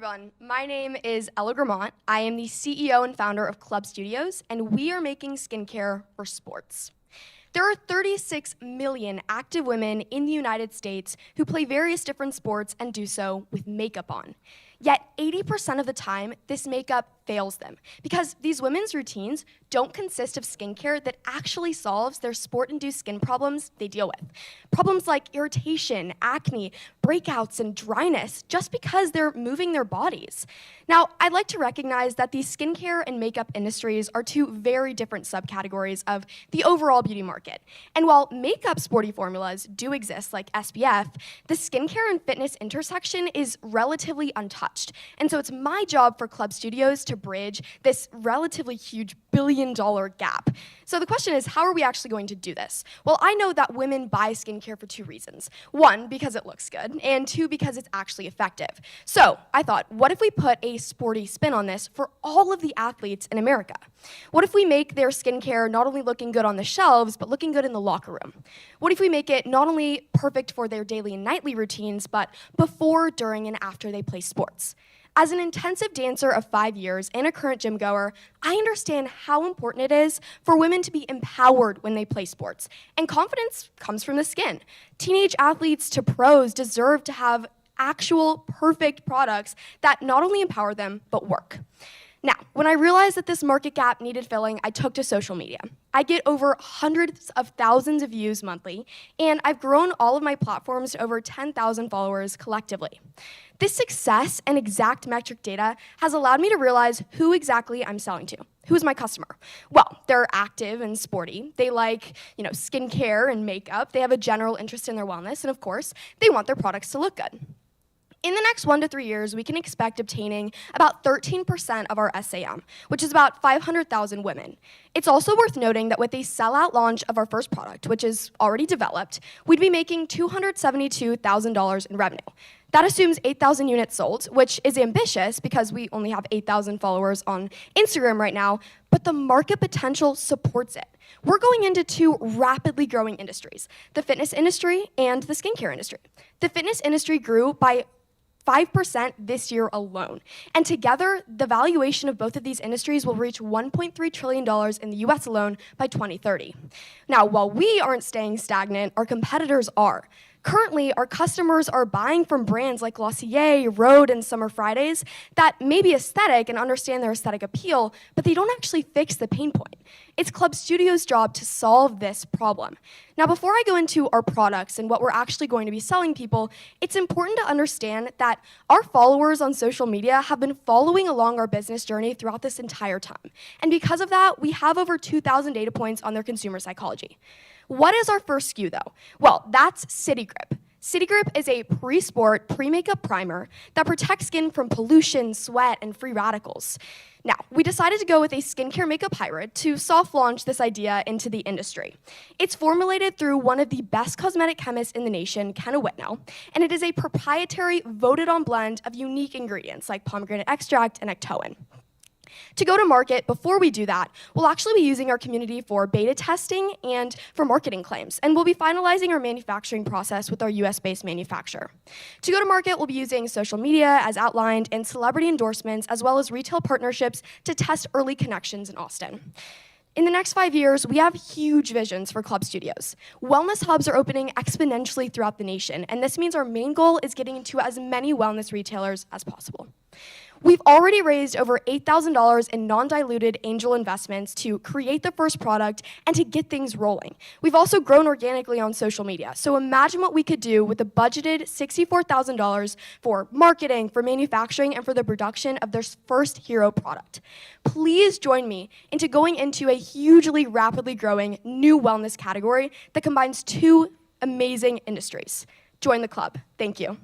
everyone, my name is Ella Gremont. I am the CEO and founder of Club Studios, and we are making skincare for sports. There are 36 million active women in the United States who play various different sports and do so with makeup on. Yet 80% of the time, this makeup fails them because these women's routines don't consist of skincare that actually solves their sport-induced skin problems they deal with. Problems like irritation, acne, breakouts, and dryness just because they're moving their bodies. Now, I'd like to recognize that the skincare and makeup industries are two very different subcategories of the overall beauty market. And while makeup sporty formulas do exist like SPF, the skincare and fitness intersection is relatively untouched. And so it's my job for Club Studios to bridge this relatively huge billion-dollar gap. So the question is, how are we actually going to do this? Well, I know that women buy skincare for two reasons. One, because it looks good, and two, because it's actually effective. So I thought, what if we put a sporty spin on this for all of the athletes in America? What if we make their skincare not only looking good on the shelves, but looking good in the locker room? What if we make it not only perfect for their daily and nightly routines, but before, during, and after they play sports? As an intensive dancer of 5 years and a current gym goer, I understand how important it is for women to be empowered when they play sports. And confidence comes from the skin. Teenage athletes to pros deserve to have actual perfect products that not only empower them, but work. Now, when I realized that this market gap needed filling, I took to social media. I get over hundreds of thousands of views monthly, and I've grown all of my platforms to over 10,000 followers collectively. This success and exact metric data has allowed me to realize who exactly I'm selling to. Who is my customer? Well, they're active and sporty. They like, skincare and makeup. They have a general interest in their wellness, and of course, they want their products to look good. In the next 1 to 3 years, we can expect obtaining about 13% of our SAM, which is about 500,000 women. It's also worth noting that with a sellout launch of our first product, which is already developed, we'd be making $272,000 in revenue. That assumes 8,000 units sold, which is ambitious because we only have 8,000 followers on Instagram right now, but the market potential supports it. We're going into two rapidly growing industries, the fitness industry and the skincare industry. The fitness industry grew by 5% this year alone. And together, the valuation of both of these industries will reach $1.3 trillion in the US alone by 2030. Now, while we aren't staying stagnant, our competitors are. Currently, our customers are buying from brands like Glossier, Rhode, and Summer Fridays that may be aesthetic and understand their aesthetic appeal, but they don't actually fix the pain point. It's Club Studios' job to solve this problem. Now, before I go into our products and what we're actually going to be selling people, it's important to understand that our followers on social media have been following along our business journey throughout this entire time. And because of that, we have over 2,000 data points on their consumer psychology. What is our first SKU, though? Well, that's City Grip. City Grip is a pre-sport, pre-makeup primer that protects skin from pollution, sweat, and free radicals. Now, we decided to go with a skincare makeup hybrid to soft launch this idea into the industry. It's formulated through one of the best cosmetic chemists in the nation, Kenna Whitnell, and it is a proprietary, voted-on blend of unique ingredients like pomegranate extract and ectoin. To go to market, before we do that, we'll actually be using our community for beta testing and for marketing claims, and we'll be finalizing our manufacturing process with our US-based manufacturer. To go to market, we'll be using social media as outlined and celebrity endorsements, as well as retail partnerships to test early connections in Austin. In the next 5 years, we have huge visions for Club Studios. Wellness hubs are opening exponentially throughout the nation, and this means our main goal is getting into as many wellness retailers as possible. We've already raised over $8,000 in non-diluted angel investments to create the first product and to get things rolling. We've also grown organically on social media. So imagine what we could do with a budgeted $64,000 for marketing, for manufacturing, and for the production of their first hero product. Please join me into going into a hugely rapidly growing new wellness category that combines two amazing industries. Join the club. Thank you.